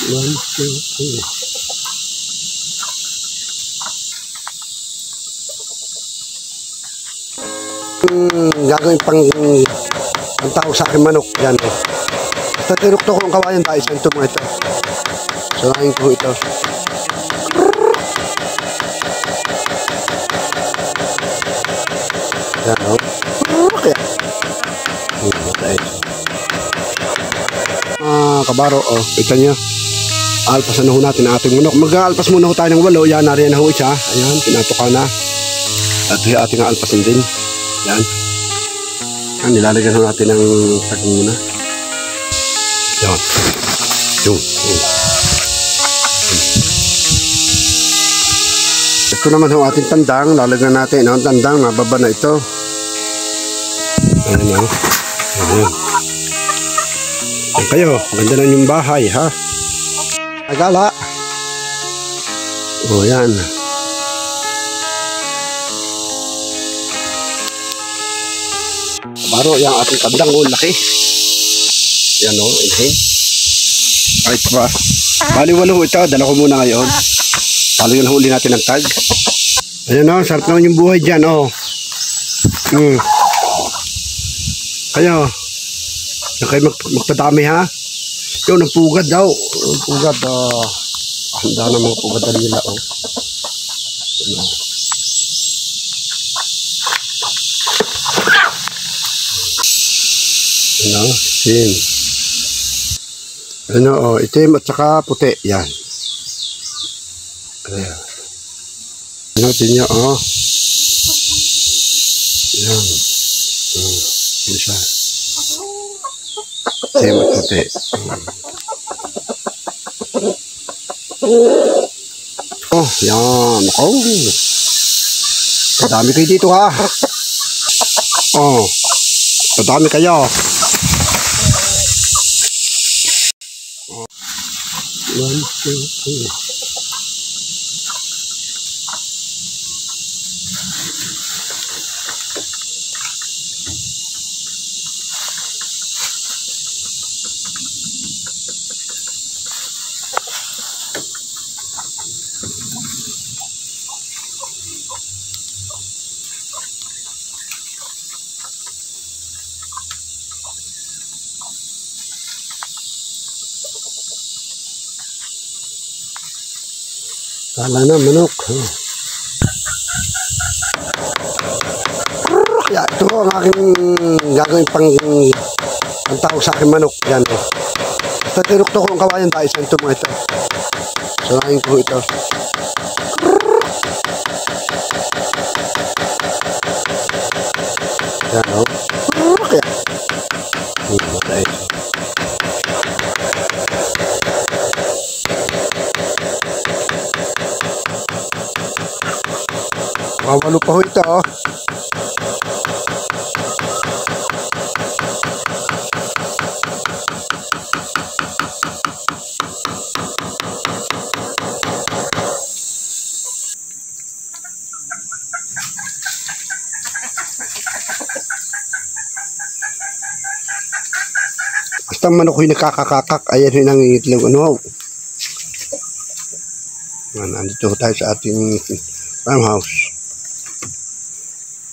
1, 2, 3. Gagawin pang tawag sa akin manok. Yan o. Basta tinukto ko ang kawayan dahil sa ito mga ito. Sarahin ko ito. Yan o. Kaya. Kabaro o. Ito nyo. Alpasan na ho natin ang ating manok. Mag-aalpas muna ho tayo ng 8. Yan, nariyan na ho isa. Ayan, pinatuka na. At ating alpasan din. Yan. Yan, nilalagyan ho natin ng tagong muna. Yan. Yung. Ito naman ho ating tandang. Lalagyan natin ang tandang. Mababa na ito. Ayan o. Ayan. Ayan kayo. Ganda na yung bahay ha. Agala. O yan. Baro yung ating tandang o. Laki. Yan o. Inhale. Kahit pa. Bali-walo ito. Dala ko muna ngayon. Bali yung huli natin ng tag. Ayan o. Sarap naman yung buhay dyan o. Kayo. Yan kayo magpadami ha. Yun, ang pugad daw. Ang pugad. Handa na mga pugad nila o. Ano? Itim. Ano o. Itim at saka puti. Yan. Ayan. Ano din niya o. Yan. Yan siya. Itim at puti. Oh, yan. Oh. Padami kayo dito ha. Oh. Padami kayo. Oh. 1, 2, 3. Kala na manok. Kaya ito ang aking gagawin pang tawag sa akin manok. Yan o. Basta tinukto ko ang kawayan dahil sa ito mga ito. Sarahin ko ito. Yan o. Kaya. Matay. Mawalo pa ho ito oh. Basta manok ko'y nakakakakak. Ayan yung nangingitlog ano. Nandito tayo sa ating farmhouse.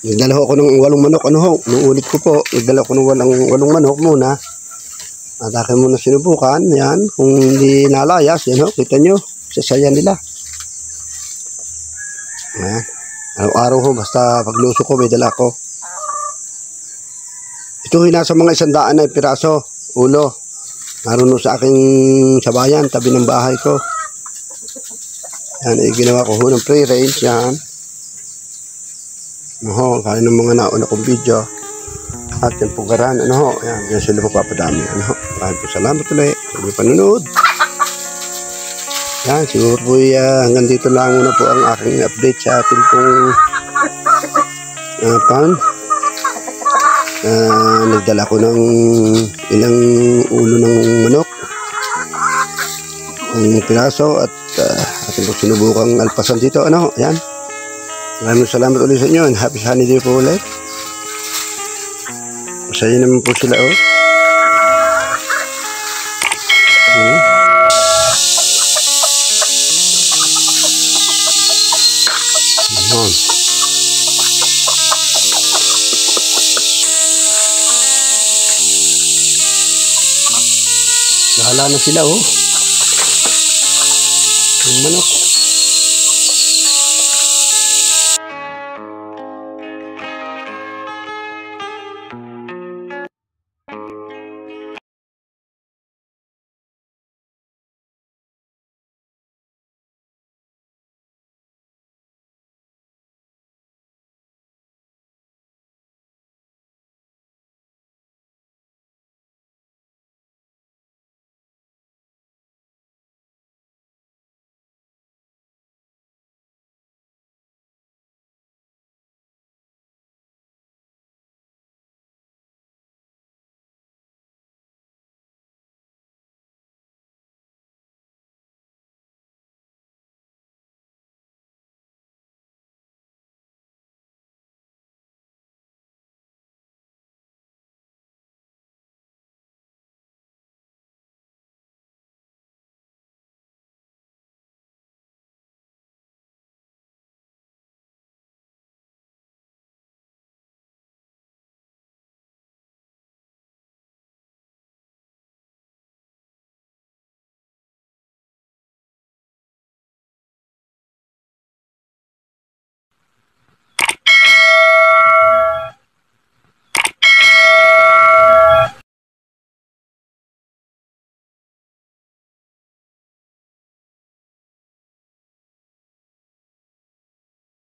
Nagdala ako ng 8 manok, ano ho, nuulit ko po, nagdala ko ng 8 manok muna. At akin muna sinubukan, yan, kung hindi nalayas, yan ho, kita nyo, sasaya nila. Ayan, araw-araw ho, basta pagluso ko, may dala ko. Ito nasa mga 100 na piraso, ulo. Naroon sa aking sabayan, tabi ng bahay ko. Yan, ginawa ko ho ng pre-range, yan. Ano ho, kaya ng mga nauna kong video at yung pugaran, ano ho, yan, yan sila magpapadami, ano ho, maraming po salamat ulit sa inyong panunod. Yan, siguro po hanggang dito lang muna po ang aking update sa ating pong nagdala ko ng ilang ulo ng manok, ang piraso at ating po sinubukang alpasan dito, ano ho, yan. Maraming salamat ulit sa inyo and happy sunny day po ulit. Masaya naman po sila oh. Bahala na sila, oh. Ang manok.